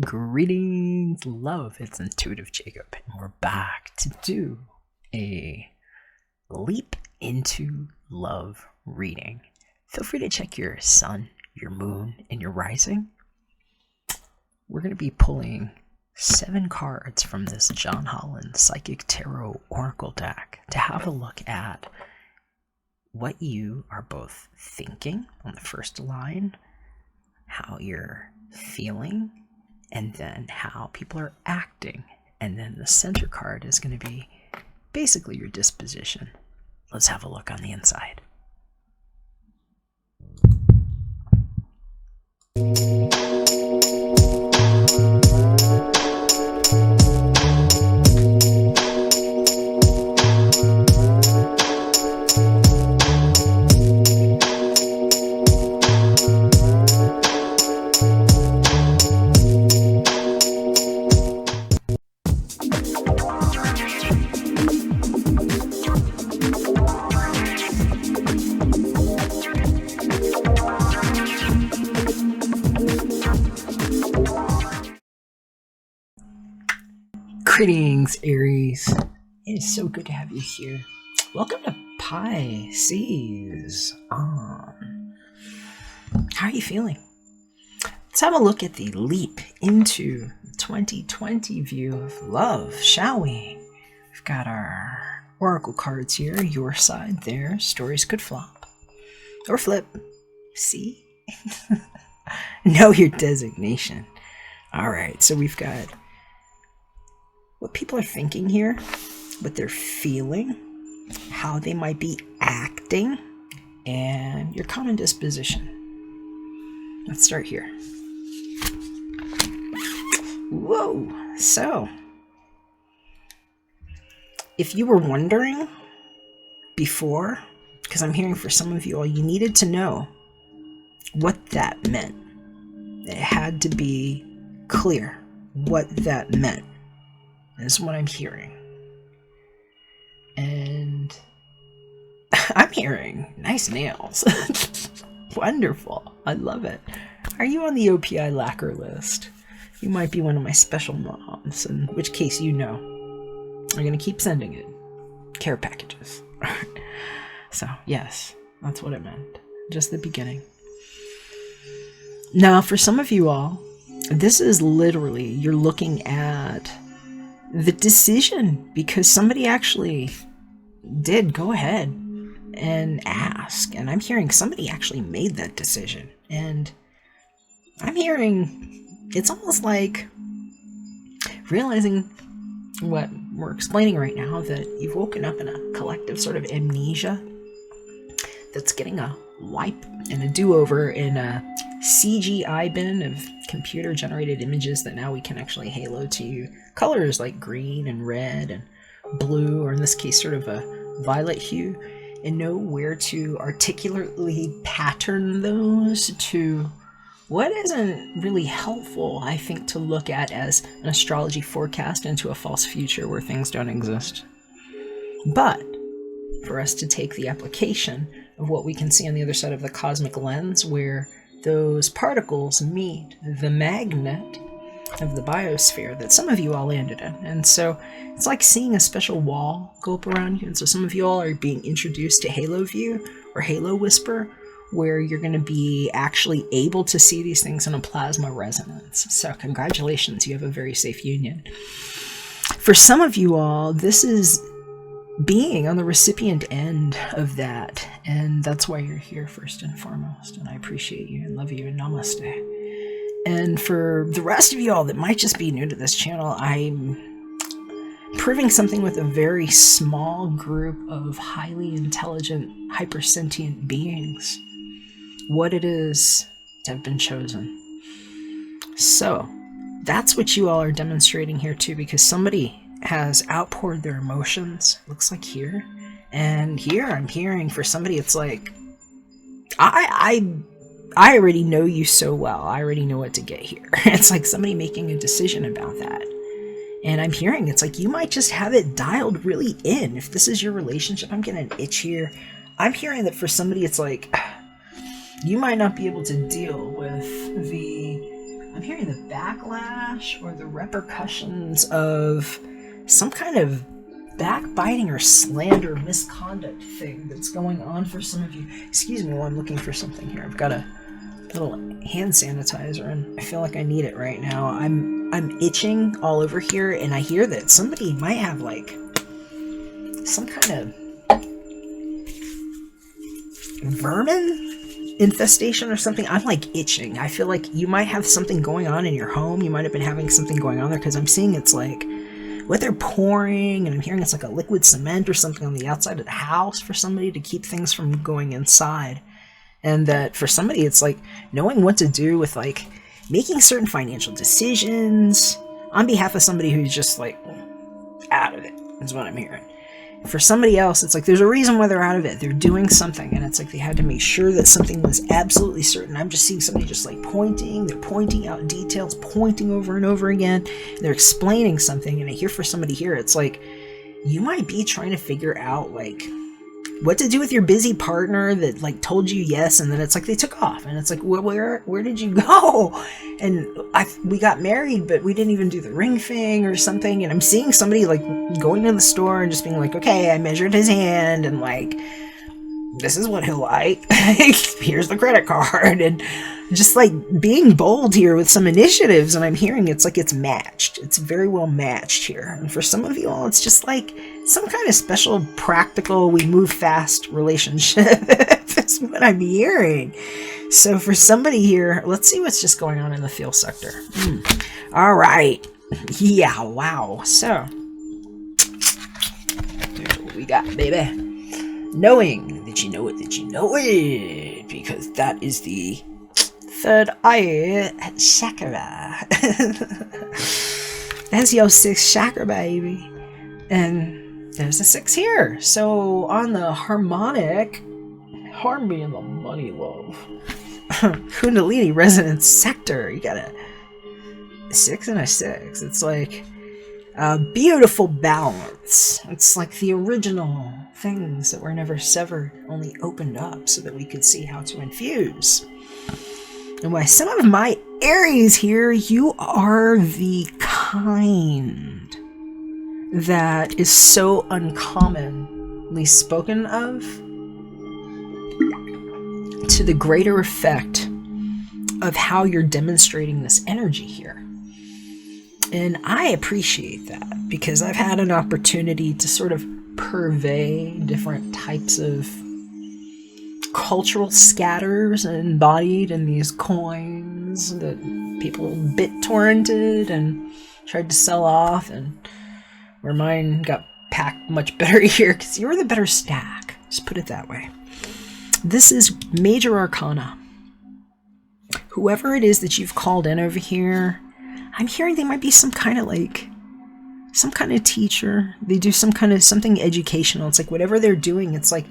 Greetings, love. It's Intuitive Jacob, and we're back to do a leap into love reading. Feel free to check your sun, your moon, and your rising. We're going to be pulling 7 cards from this John Holland Psychic Tarot Oracle deck to have a look at what you are both thinking on the first line, how you're feeling, and then how people are acting. And then the center card is going to be basically your disposition. Let's have a look on the inside. Greetings, Aries. It is so good to have you here. Welcome to Pisces. How are you feeling? Let's have a look at the leap into 2020 view of love, shall we? We've got our oracle cards here. Your side there. Stories could flop or flip. See? Know your designation. All right, so we've got what people are thinking here, what they're feeling, how they might be acting, and your common disposition. Let's start here. Whoa! So, if you were wondering before, because I'm hearing for some of you all, you needed to know what that meant. It had to be clear what that meant. Is what I'm hearing. And I'm hearing nice nails. Wonderful. I love it. Are you on the OPI lacquer list? You might be one of my special moms, in which case you know. I'm going to keep sending it. Care packages. So, yes, that's what it meant. Just the beginning. Now, for some of you all, this is literally, you're looking at the decision, because somebody actually did go ahead and ask, and I'm hearing somebody actually made that decision, and I'm hearing it's almost like realizing what we're explaining right now, that you've woken up in a collective sort of amnesia that's getting a wipe and a do-over in a CGI bin of computer-generated images that now we can actually halo to colors like green and red and blue, or in this case sort of a violet hue, and know where to articulately pattern those to what isn't really helpful, I think, to look at as an astrology forecast into a false future where things don't exist. But for us to take the application of what we can see on the other side of the cosmic lens, where those particles meet the magnet of the biosphere that some of you all landed in. And so it's like seeing a special wall go up around you. And so some of you all are being introduced to Halo View or Halo Whisper, where you're going to be actually able to see these things in a plasma resonance. So congratulations, you have a very safe union. For some of you all, this is being on the recipient end of that, and that's why you're here first and foremost, and I appreciate you and love you and namaste. And for the rest of you all that might just be new to this channel, I'm proving something with a very small group of highly intelligent, hypersentient beings, what it is to have been chosen. So that's what you all are demonstrating here too, because somebody has outpoured their emotions, looks like here. And here I'm hearing for somebody, it's like, I already know you so well. I already know what to get here. It's like somebody making a decision about that. And I'm hearing it's like you might just have it dialed really in. If this is your relationship, I'm getting an itch here. I'm hearing that for somebody, it's like you might not be able to deal with the hearing the backlash or the repercussions of some kind of backbiting or slander, misconduct thing that's going on for some of you. Excuse me while I'm looking for something here. I've got a little hand sanitizer and I feel like I need it right now. I'm itching all over here, and I hear that somebody might have like some kind of vermin infestation or something. I'm like itching. I feel like you might have something going on in your home. You might have been having something going on there, because I'm seeing it's like what they're pouring, and I'm hearing it's like a liquid cement or something on the outside of the house for somebody to keep things from going inside. And that for somebody it's like knowing what to do with like making certain financial decisions on behalf of somebody who's just like out of it, is what I'm hearing. For somebody else, it's like there's a reason why they're out of it. They're doing something, and it's like they had to make sure that something was absolutely certain. I'm just seeing somebody just like pointing. They're pointing out details, pointing over and over again. They're explaining something, and I hear for somebody here, it's like you might be trying to figure out like what to do with your busy partner that like told you yes, and then it's like they took off, and it's like where did you go? And we got married, but we didn't even do the ring thing or something. And I'm seeing somebody like going to the store and just being like, okay, I measured his hand, and like this is what he'll like. Here's the credit card, and just like being bold here with some initiatives. And I'm hearing it's like it's matched. It's very well matched here. And for some of you all, it's just like some kind of special practical we move fast relationship. That's what I'm hearing. So for somebody here, let's see what's just going on in the feel sector. All right. Yeah, wow. So here's what we got, baby. Knowing that you know it, because that is the third eye chakra. That's your sixth chakra, baby. And there's a 6 here. So on the harmonic, harmony and the money, love, Kundalini resonance sector, you got a 6 and a 6. It's like a beautiful balance. It's like the original things that were never severed, only opened up so that we could see how to infuse. And why some of my Aries here, you are the kind that is so uncommonly spoken of to the greater effect of how you're demonstrating this energy here. And I appreciate that, because I've had an opportunity to sort of purvey different types of cultural scatters embodied in these coins that people BitTorrented and tried to sell off, and where mine got packed much better here because you were the better stack. Just put it that way. This is Major Arcana. Whoever it is that you've called in over here, I'm hearing they might be some kind of teacher. They do some kind of something educational. It's like whatever they're doing, it's like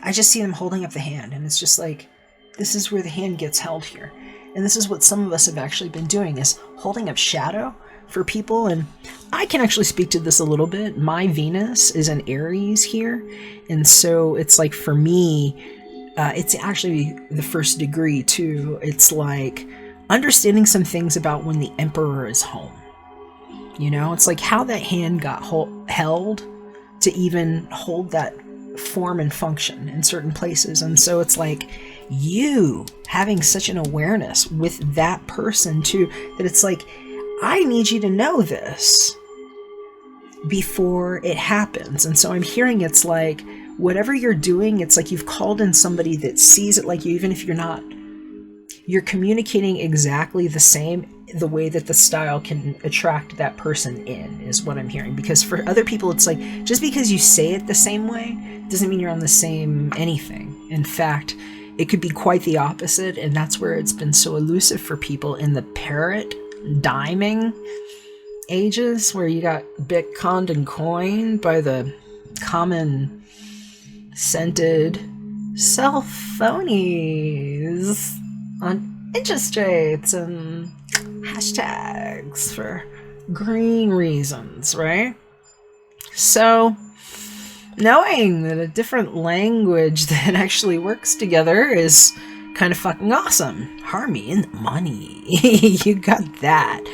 I just see them holding up the hand, and it's just like this is where the hand gets held here. And this is what some of us have actually been doing, is holding up shadow for people. And I can actually speak to this a little bit. My Venus is an Aries here, and so it's like for me, it's actually the first degree too. It's like understanding some things about when the Emperor is home. You know, it's like how that hand got held to even hold that form and function in certain places. And so it's like you having such an awareness with that person too, that it's like, I need you to know this before it happens. And so I'm hearing it's like whatever you're doing, it's like you've called in somebody that sees it like you, even if you're not. You're communicating exactly the same, the way that the style can attract that person in, is what I'm hearing. Because for other people, it's like, just because you say it the same way doesn't mean you're on the same anything. In fact, it could be quite the opposite, and that's where it's been so elusive for people in the parrot diming ages, where you got Bitcoin and coin by the common scented cell phonies on interest rates and hashtags for green reasons, right? So knowing that a different language that actually works together is kind of fucking awesome. Harmony in the money. You got that.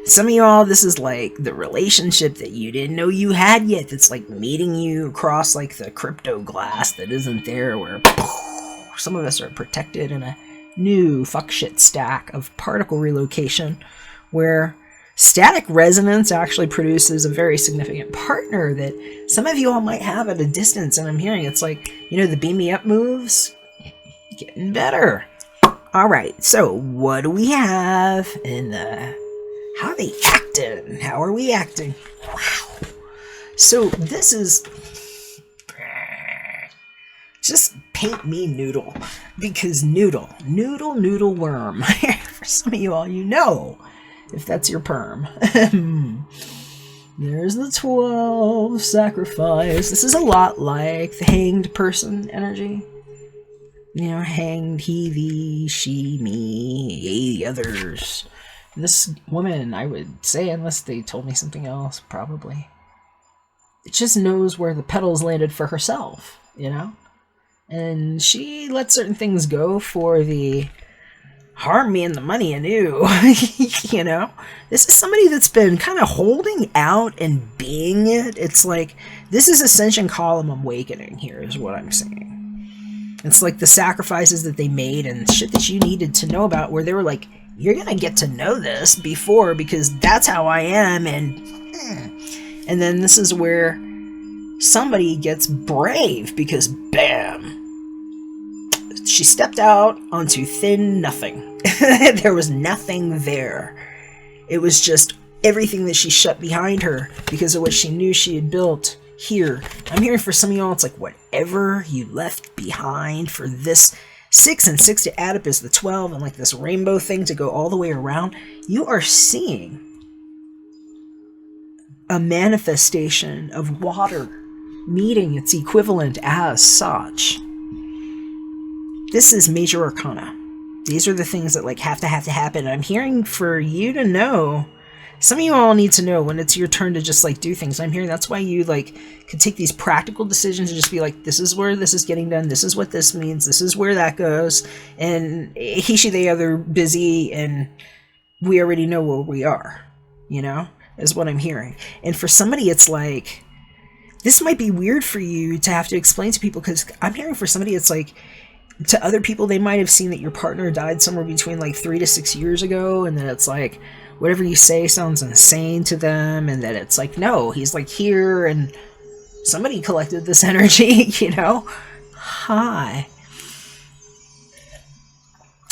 Some of y'all, this is like the relationship that you didn't know you had yet. That's like meeting you across like the crypto glass that isn't there, where some of us are protected in a new fuck shit stack of particle relocation, where static resonance actually produces a very significant partner that some of you all might have at a distance. And I'm hearing it's like, the beam me up moves getting better. All right, so what do we have in the... How are they acting? How are we acting? Wow. So this is... Just paint me noodle. Because noodle worm. For some of you all, if that's your perm. There's the 12 sacrifice. This is a lot like the hanged person energy. Hanged, he, thee, she, me, yea, the others. This woman, I would say, unless they told me something else, probably, it just knows where the petals landed for herself, And she lets certain things go for the harm me and the money anew, This is somebody that's been kind of holding out and being it. It's like, this is Ascension Column Awakening here is what I'm saying. It's like the sacrifices that they made and shit that you needed to know about, where they were like, you're gonna get to know this before, because that's how I am, and then this is where somebody gets brave, because bam, she stepped out onto thin nothing. There was nothing there. It was just everything that she shut behind her because of what she knew she had built here. I'm hearing for some of y'all, it's like whatever you left behind for this 6 and 6 to add up is the 12, and like this rainbow thing to go all the way around. You are seeing a manifestation of water meeting its equivalent as such. This is major arcana. These are the things that like have to happen. I'm hearing for you to know. Some of you all need to know when it's your turn to just like do things. I'm hearing that's why you like could take these practical decisions and just be like, this is where this is getting done. This is what this means. This is where that goes. And he, she, they, other busy. And we already know where we are, is what I'm hearing. And for somebody, it's like, this might be weird for you to have to explain to people, because I'm hearing for somebody, it's like, to other people, they might have seen that your partner died somewhere between like 3 to 6 years ago. And then it's like, whatever you say sounds insane to them, and that it's like, no, he's like here, and somebody collected this energy, Hi.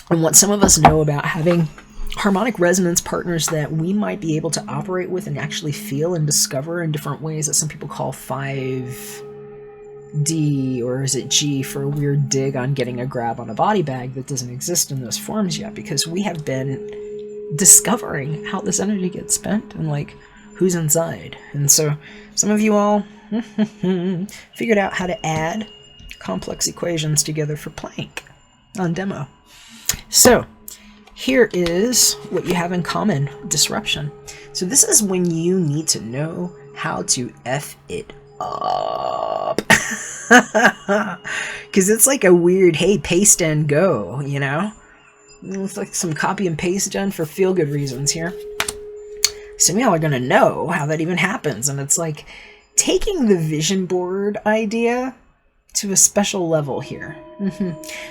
And what some of us know about having harmonic resonance partners that we might be able to operate with and actually feel and discover in different ways that some people call 5D, or is it G, for a weird dig on getting a grab on a body bag that doesn't exist in those forms yet, because we have been discovering how this energy gets spent and like who's inside. And so some of you all figured out how to add complex equations together for Planck on demo. So here is what you have in common: disruption. So this is when you need to know how to F it up. Because it's like a weird, hey, paste and go, It's like some copy and paste done for feel-good reasons here. Some of y'all are going to know how that even happens. And it's like taking the vision board idea to a special level here.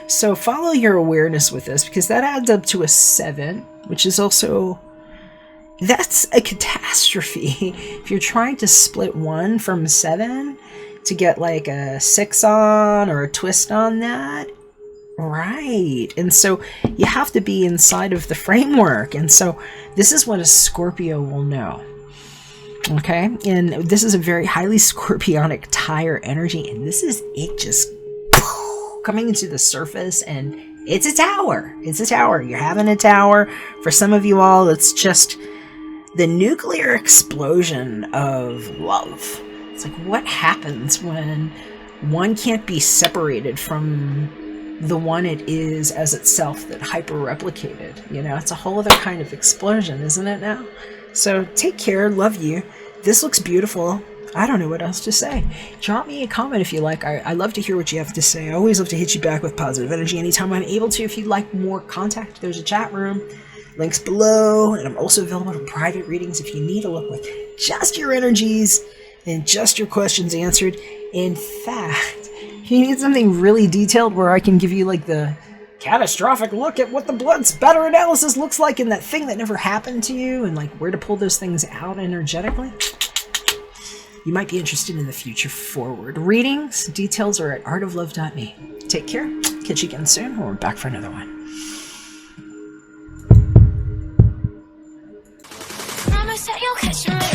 So follow your awareness with this, because that adds up to a 7, which is also... That's a catastrophe. If you're trying to split 1 from 7 to get like a 6 on or a twist on that, right? And so you have to be inside of the framework. And so this is what a Scorpio will know. Okay? And this is a very highly scorpionic tire energy. And this is it just coming into the surface, and it's a tower. It's a tower. You're having a tower. For some of you all, it's just the nuclear explosion of love. It's like, what happens when one can't be separated from the one it is as itself that hyper-replicated? It's a whole other kind of explosion, isn't it now? So take care. Love you. This looks beautiful. I don't know what else to say. Drop me a comment if you like. I love to hear what you have to say. I always love to hit you back with positive energy anytime I'm able to. If you'd like more contact, there's a chat room. Links below. And I'm also available for private readings if you need a look with just your energies and just your questions answered. In fact, if you need something really detailed where I can give you like the catastrophic look at what the blood spatter analysis looks like and that thing that never happened to you and like where to pull those things out energetically, you might be interested in the future forward. Readings, details are at artoflove.me. Take care. Catch you again soon. We're back for another one. Promise that you'll catch me.